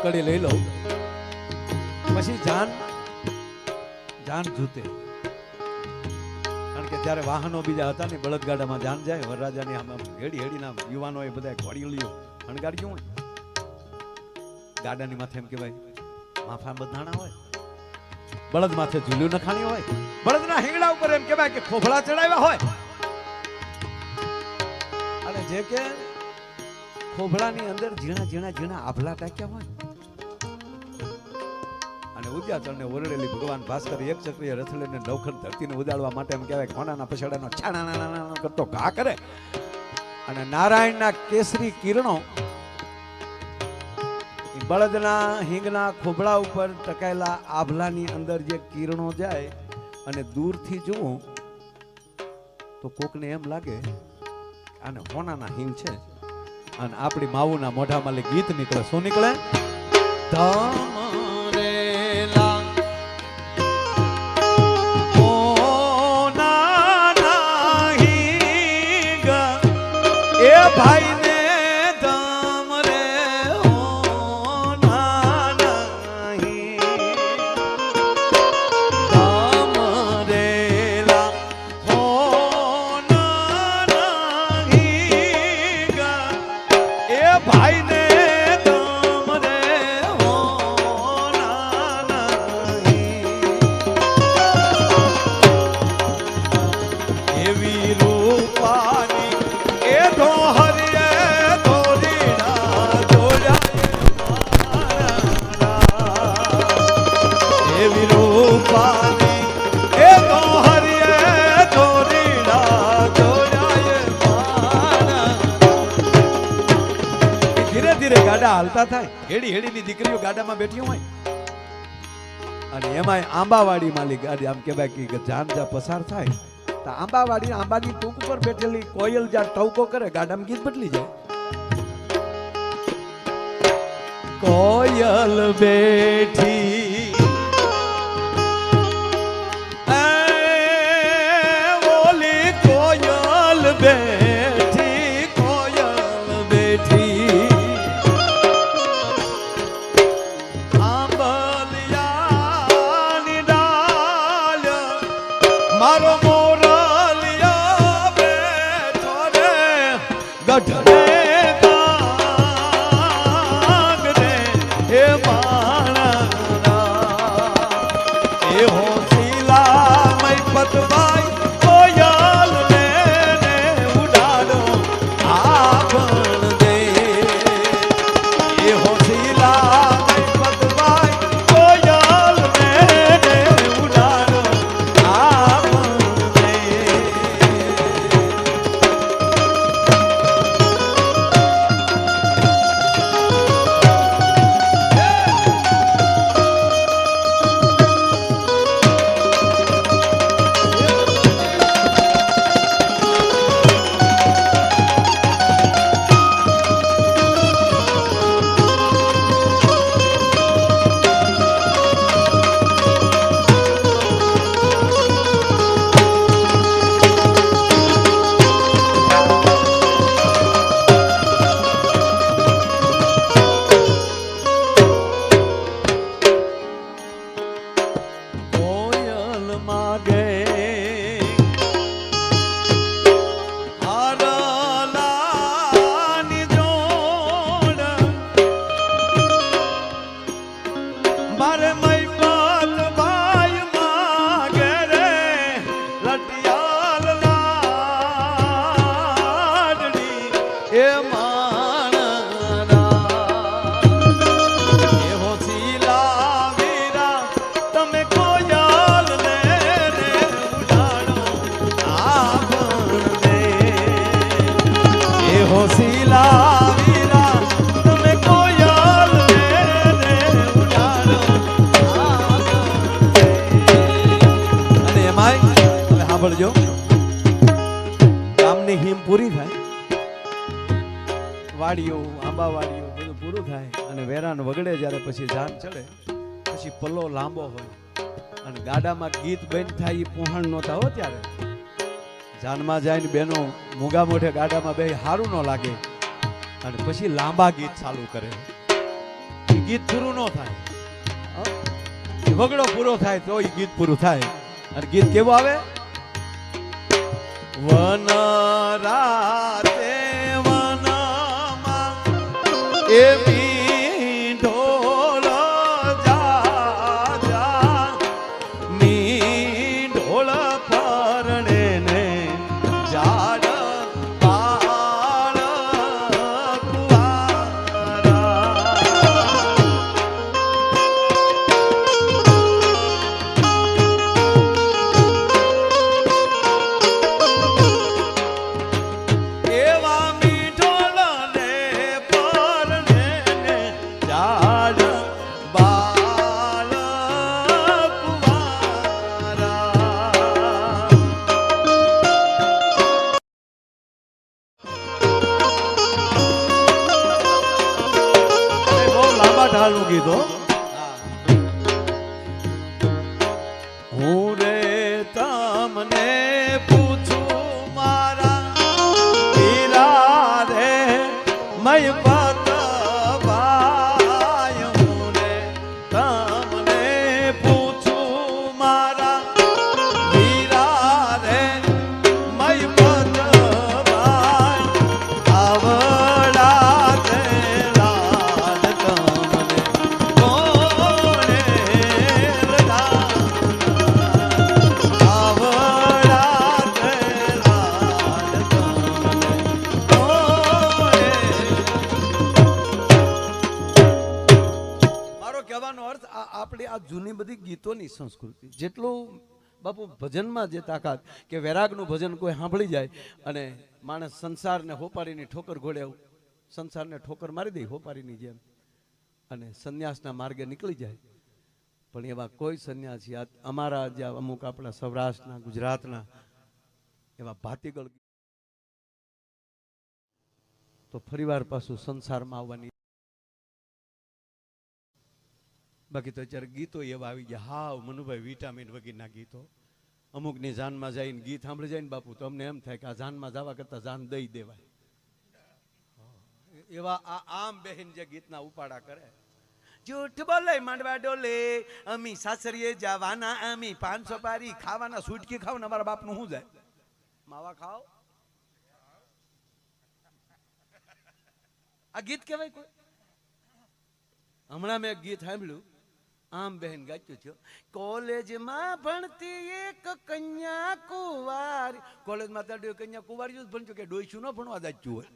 કડી લઈ લો પછી જાન જૂતે. કારણ કે જ્યારે વાહનો બીજા હતા ને બળદગાડામાં જાન જાય વરરાજાની આમ હેડી હેડીના યુવાનો એ બધા ઘોડીઓ હણગાડ્યું ગાડાની માથે એમ કહેવાય માફા બંધાણા હોય, બળદ માથે ઝૂલ્યું નખાણી હોય, બળદના હિંગડા ઉપર એમ કહેવાય કે ખોભળા ચડાવ્યા હોય. અને જે કે ખોભળાની અંદર ઝીણા આભલા ટાક્યા હોય અને ઉદ્યાચરને ઓરડેલી ભગવાન ભાસ્કર એક ચક્રીય રથ લઈને નવખંડ ધરતીને ઉદાડવા માટે એમ કહેવાય કોણાના પછાડાનો છાણા કરતો ઘા કરે અને નારાયણના કેસરી કિરણો બળદના હિંગના ખોભળા ઉપર ટકાયેલા આભલાની અંદર જે કિરણો જાય અને દૂરથી જુઓ તો કોકને એમ લાગે આને હોનાના હિંગ છે. અને આપણી માવુના મોઢામાં ગીત નીકળે. શું નીકળે? ધમરેલા હોનાના હિંગ એ ભાઈ હાલતા થાય હેડી હેડીની દીકરીઓ ગાડામાં બેઠી હોય અને એમાં આંબાવાડી માલી ગાડી આમ કહેવાય કે જાન જા પસાર થાય તો આંબાવાડી આંબાની ટૂંક ઉપર બેઠેલી કોયલ જ્યાં ટવકો કરે ગાડામાં ગીત બદલી જાય. કોયલ બેઠી ઓલી કોયલ બેઠી કોયલ બેઠી મારો મોરલિયા બેઠો રે ગઢરે ગાગરે હે માણા એ હોશીલા મય પતવાઈ કોયલ ને ઉડાડો આપણ દે એ હોશીલા મય પતવાઈ કોયલ ને ઉડાડો સાંભળજો. ગામની હિમ પૂરી થાય, વાડીઓ આંબાવાડીઓ બધું પૂરું થાય અને વેરાન વગડે જ્યારે પછી જાન ચડે પછી પલ્લો લાંબો હોય અને ગાડામાં ગીત બંધ થાય એ પોહણ નહોતા હો ત્યારે જાનમાં જઈને બેનો મૂગા મોઢે ગાડામાં બે હારું ન લાગે અને પછી લાંબા ગીત ચાલુ કરે. એ ગીત પૂરું ન થાય. એ વગડો પૂરો થાય તો એ ગીત પૂરું થાય. અને ગીત કેવું આવે? વન રાતે વનમાં એવી ઢોલ જા જા ની ઢોલ પરણે ને ઝાડ પાળ કુવારા. એવા મીઠોલ ને પરણે ને ઝાડ બાળ કુવારા. બહુ લાંબા ઢાલનું ગીત હો. હું રે તમને પૂછું મારા હીરા રે મય પત ભાઈ. હું રે તમને પૂછું મારા હીરા રે મય પત ભાઈ. આવડા તે લાડ તમને કોણે લગા. આવડા તે લાડ તમને કોણે. મારો કહેવાનો અર્થ આપણી આ જૂની બધી ગીતોની સંસ્કૃતિ જેટલું બાપુ ભજનમાં જે તાકાત કે વૈરાગનું ભજન કોઈ સાંભળી જાય અને માણસ સંસારને હોપારીની ઠોકર ઘોડે સંસારને ઠોકર મારી દે હોપારીની જેમ અને સંન્યાસના માર્ગે નીકળી જાય. પણ એવા કોઈ સંન્યાસી અમારા જે અમુક આપણા સૌરાષ્ટ્રના ગુજરાતના એવા ભાતીગળ તો ફરીવાર પાછું સંસારમાં આવવાની. બાકી તો અત્યારે ગીતો એવા આવી ગયા હાવ મનુભાઈ વિટામિન વગેરેના ગીતો. અમુકની જાનમાં જઈને ગીત સાંભળી જાય ને બાપુ તો અમને એમ થાય કે આ જાનમાં જવા કરતા જાન દઈ દેવાય. એવા આ આમ બહેન જે ગીતના ઉપાડા કરે. જૂઠ બોલે માંડવા ડોલે અમી સાસરીએ જવાના અમી 500 પારી ખાવાના સુટકી ખાવ ને અમારા બાપનું શું જાય? માવા ખાવ. આ ગીત કહેવાય કોઈ? હમણાં મેં એક ગીત સાંભળ્યું આમ બહેન ગાચ્યું છે. કોલેજમાં ભણતી એક કન્યા કુંવારી. કોલેજમાં ત્યાં કન્યા કુંવારી જ ભણજો કે ડોઈશું ન ભણવા દાચ્યું હોય.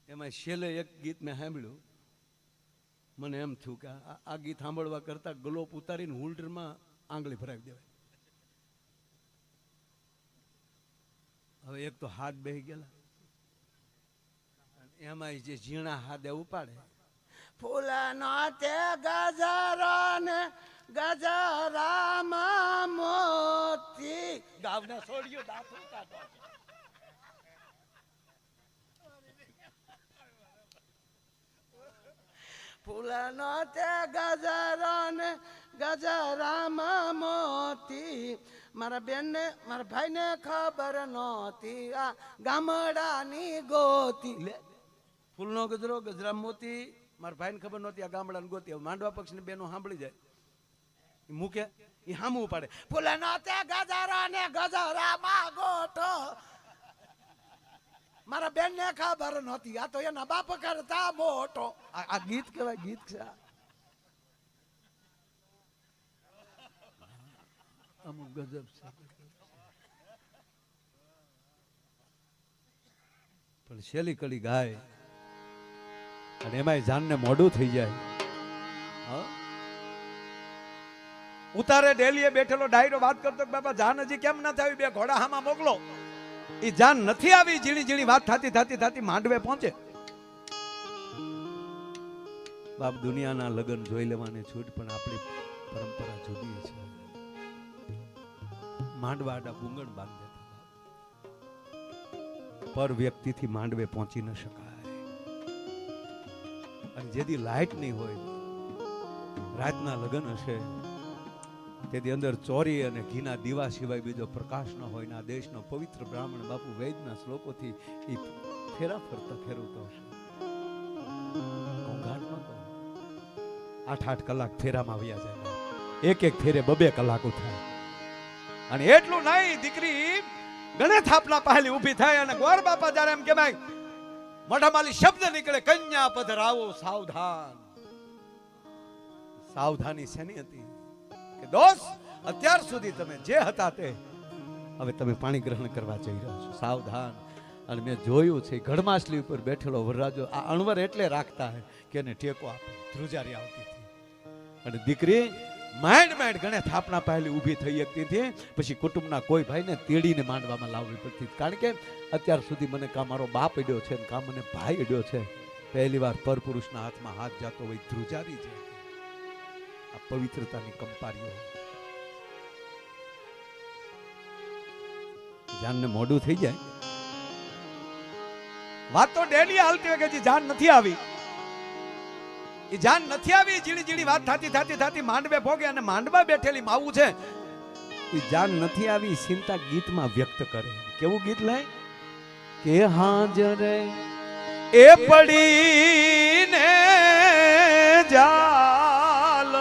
એમાં છેલ્લે એક ગીત મેં સાંભળ્યું મને એમ થયું કે આ ગીત સાંભળવા કરતા ગ્લોપ ઉતારીને હોલ્ડરમાં આંગળી ભરાવી દેવાય. હવે એક તો હાથ બેહી ગયેલા એમાં જે ઝીણા હાથે ઉપાડે ફૂલાનો તે ગજરો ને ગજરામાં મોતી. ગાવના છોડ્યો દાંતું કાઢો. ફૂલાનો તે ગજરો ને ગજરામાં મોતી. મારા બેનને મારા ભાઈને ખબર નહોતી આ ગામડાની ગોતી. લે ફૂલનો ગજરો ગજરા મોતી મારા ભાઈને ખબર નહોતી આ ગામડાની ગોતી. માંડવા પક્ષની બેનો સાંભળી જાય મૂકે એ હામું પાડે ફૂલનો તે ગજરો ને ગજરામાં ગોટો. મારા બેન ને ખબર નહોતી આ તો એના બાપ કરતા મોટો. આ ગીત કહેવાય? ગીત છે અમુક ગજબ છે. પણ છેલ્લી કડી ગાય અને એમાંય જાનને મોડું થઈ જાય. ઉતારે ડેલીએ બેઠેલો ડાયરો વાત કરતો કે બાપા જાન હજી કેમ ના આવી? 2 ઘોડા હામાં મોકલો. એ જાન નથી આવી. ઝીણી ઝીણી વાત થતી થતી થતી માંડવે પહોંચે. બાપ દુનિયાના લગ્ન જોઈ લેવાની છૂટ પણ આપણી પરંપરા જુદી છે. માંડવા આડા ગુંગણ બાંધે પર વ્યક્તિથી માંડવે પહોંચી ન શકાય. અને જેથી લાઈટ નહીં હોય રાતના લગ્ન હશે તેથી અંદર ચોરી અને ઘીના દીવા સિવાય બીજો પ્રકાશ ન હોય. ના દેશનો પવિત્ર બ્રાહ્મણ બાપુ વૈદના શ્લોકોથી એ ફેરા ફરતા ફેરવતો હશે. ઘોંઘાટ ન કરો. 8-8 કલાક ફેરામાં વ્યા જાય. એક ફેરે 2 કલાકો થાય. અને એટલું નહીં, દીકરી ગણે થાપના પહેલી ઊભી થાય અને ગોર બાપા જ્યારે એમ કે ભાઈ મોઢામાંથી શબ્દ નીકળે, કન્યા પધરાવો સાવધાન. સાવધાની શેની હતી કે દોસ્ત અત્યાર સુધી તમે જે હતા તે હવે તમે પાણી ગ્રહણ કરવા જઈ રહ્યા છો, સાવધાન. અને મેં જોયું છે ગઢમાસલી ઉપર બેઠેલો વરરાજો આ અણવર એટલે રાખતા હે કે એને ટેકો આપે. ધ્રુજારી આવતી હતી અને દીકરી માંડ ગણે થાપના પહેલી ઊભી થઈ શકતી હતી. પછી કુટુંબના કોઈ ભાઈને તેડીને માંડવામાં લાવવી પડતી, કારણ કે અત્યાર સુધી મને કા મારો બાપ અડ્યો છે કા મને ભાઈ અડ્યો છે. પહેલી વાર પરપુરુષના હાથમાં હાથ જાતો હોય ધ્રુજારી છે. આ પવિત્રતાની કંપારીઓ. જાનને મોડું થઈ જાય, વાત તો ડેલી હાલતી હોય કે જે જાન નથી આવી, એ જાન નથી આવી. જીડી વાત થાતી માંડવે ભોગે અને માંડવા બેઠેલી માવું છે એ જાન નથી આવી. ચિંતા ગીતમાં વ્યક્ત કરે. કેવું ગીત લે કે હાજરે એ પડીને જાલર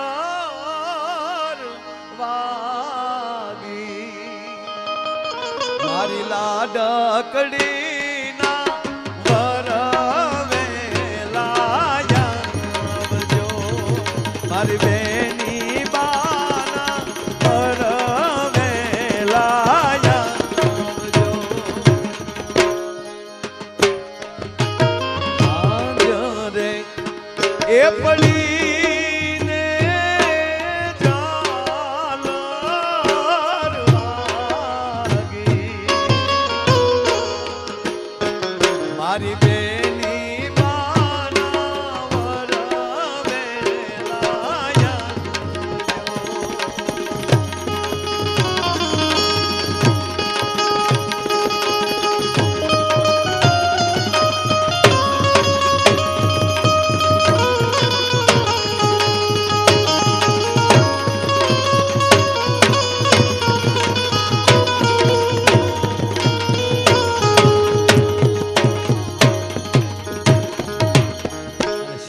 વાગી મારી લાડકડી મારી બેની બાના પરવેલાયા રે એ પડીને જાલર વાગી મારી બેની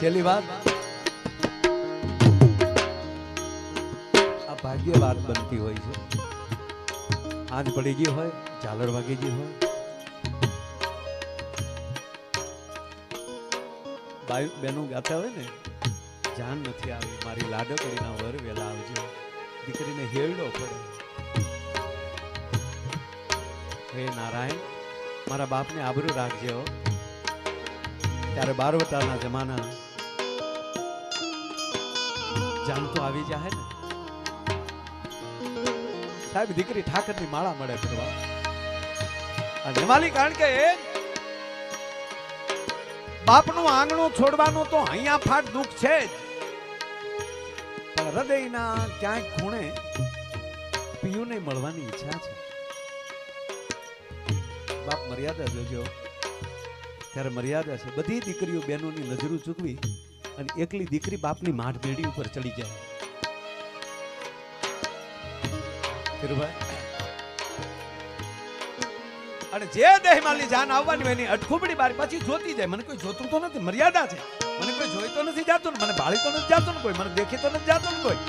છેલ્લી વાત આ ભાગ્ય વાત બનતી હોય છે. આજ પડી ગઈ હોય, ઝાલર વાગી ગઈ હોય, બાઈ બેનો ગાતા હોય ને, જાન નથી આવી મારી લાડકડીના વર વેલા આવજો. દીકરીને હેરડો પડે. હે નારાયણ મારા બાપને આબરૂ રાખજો. ત્યારે બારવટાના જમાના જાન તો આવી જાય ને સાહેબ. દીકરી ઠાકરની માળા મળે કરવા અને માલી, કારણ કે બાપનું આંગણું છોડવાનું તો અહીંયા ફાટ દુઃખ છે જ, પણ હૃદયના ક્યાંક ખૂણે પિયુને મળવાની ઈચ્છા છે. બાપ મર્યાદા જોજો. ત્યારે મર્યાદા છે. બધી દીકરીઓ બહેનોની નજરો ચૂકવી અને એકલી દીકરી બાપની માઠ બેડી ઉપર ચડી જાય. અને જે દેહમાલી જાન આવવાની હોય એની અટખુબડી બારી પછી જોતી જાય. મને કોઈ જોતું તો નથી, મર્યાદા છે. મને કોઈ જોઈ તો નથી જાતું ને, મને ભાળી તો નથી જાતું ને, કોઈ મને દેખી તો નથી જાતું ને, કોઈ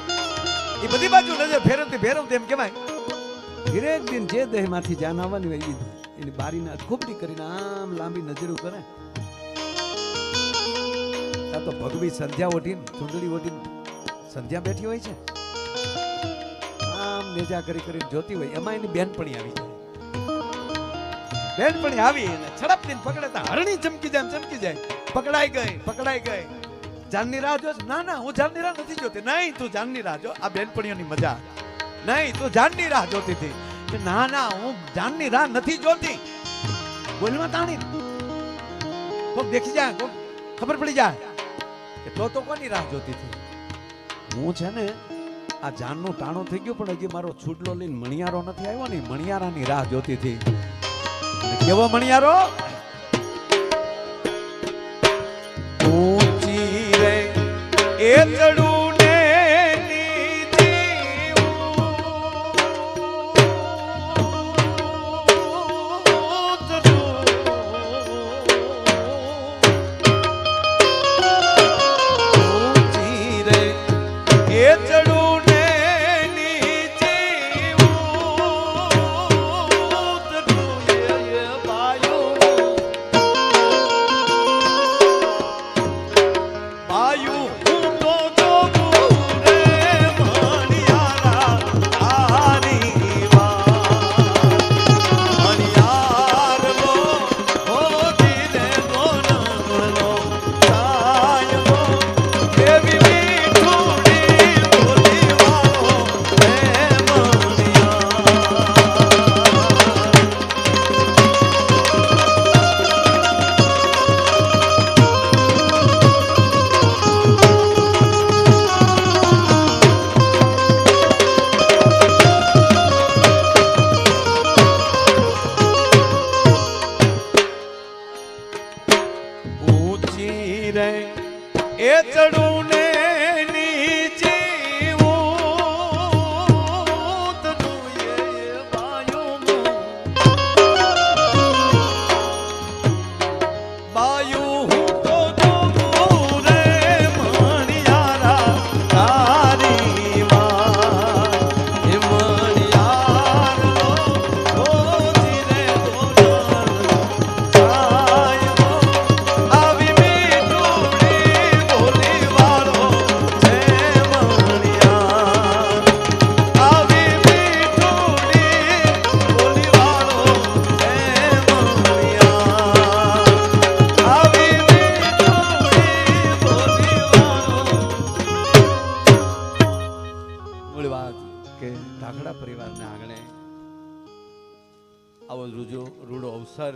એ બધી બાજુ નજર ફેરવતી એમ કહેવાય. ધીરે દિન જે દેહમાંથી જાન આવવાની હોય એની બારીને અટખુબડી કરીને આમ લાંબી નજરો કરે. તો ભગવી સંધ્યા ઓઢીને ચૂંદડી ઓઢીને સંધ્યા બેઠી હોય છે, આમ નેજા કરી જોતી હોય. એમાં એની બેનપણી આવી જાય. બેનપણી આવી અને છડપતીને પકડે તો હરણી ચમકી જાય. પકડાઈ ગઈ. જાનની રાહ જો? ના હું જાનની રાહ નથી જોતી. નહીં તું જાનની રાહ જો. આ બેનપણીઓની મજા. નહીં તું જાનની રાહ જોતી હતી. ના હું જાનની રાહ નથી જોતી. બોલમાં તાણી કોક દેખી જાય, કોક ખબર પડી જાય કે તો કોની રાહ જોતી હતી. હું છે ને આ જાનનું ટાણું થઈ ગયું, પણ હજી મારો છૂટલો લઈને મણિયારો નથી આવ્યો ને, મણિયારાની રાહ જોતી હતી. કેવો મણિયારો? ઊંચી રે એ ચડું ને રૂડો અવસર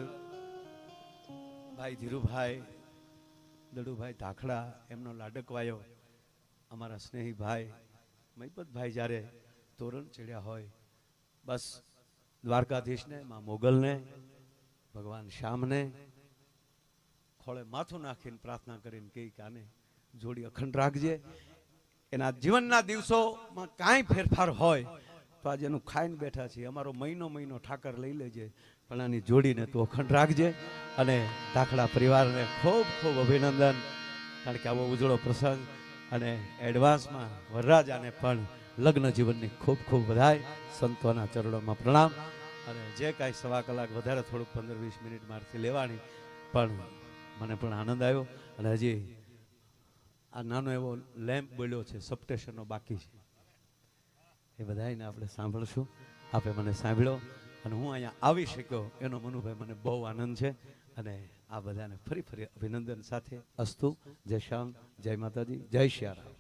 ભાઈ ધીરુભાઈ દડુભાઈ ધાખડા એમનો લાડકવાયો અમારા સ્નેહી ભાઈ મહિપતભાઈ જ્યારે તોરણ ચડ્યા હોય બસ દ્વારકાધીશને માં મોગલને ભગવાન શ્યામને ખોળે માથું નાખીને પ્રાર્થના કરીને કહી કે આને જોડી અખંડ રાખજે. એના જીવનના દિવસોમાં કાંઈ ફેરફાર હોય તો આજે એનું ખાઈને બેઠા છીએ. અમારો મહિનો ઠાકર લઈ લેજે પણ આની જોડીને તું અખંડ રાખજે. અને ધાખડા પરિવારને ખૂબ ખૂબ અભિનંદન, કારણ કે આવો ઉજળો પ્રસંગ અને એડવાન્સમાં વરરાજાને પણ લગ્ન જીવનની ખૂબ ખૂબ વધાય. સંતોના ચરણોમાં પ્રણામ. અને જે કાંઈ સવા કલાક વધારે થોડુંક 15-20 મિનિટ મારથી લેવાની, પણ મને પણ આનંદ આવ્યો. અને હજી આ નાનો એવો લેમ્પ બોલ્યો છે, સબસ્ટેશનનો બાકી છે, એ બધાને આપણે સાંભળશું. આપે મને સાંભળ્યો અને હું અહીંયા આવી શક્યો એનો મનુભાઈ મને બહુ આનંદ છે. અને આ બધાને ફરી અભિનંદન સાથે અસ્તુ. જય શ્યામ, જય માતાજી, જય શ્યારામ.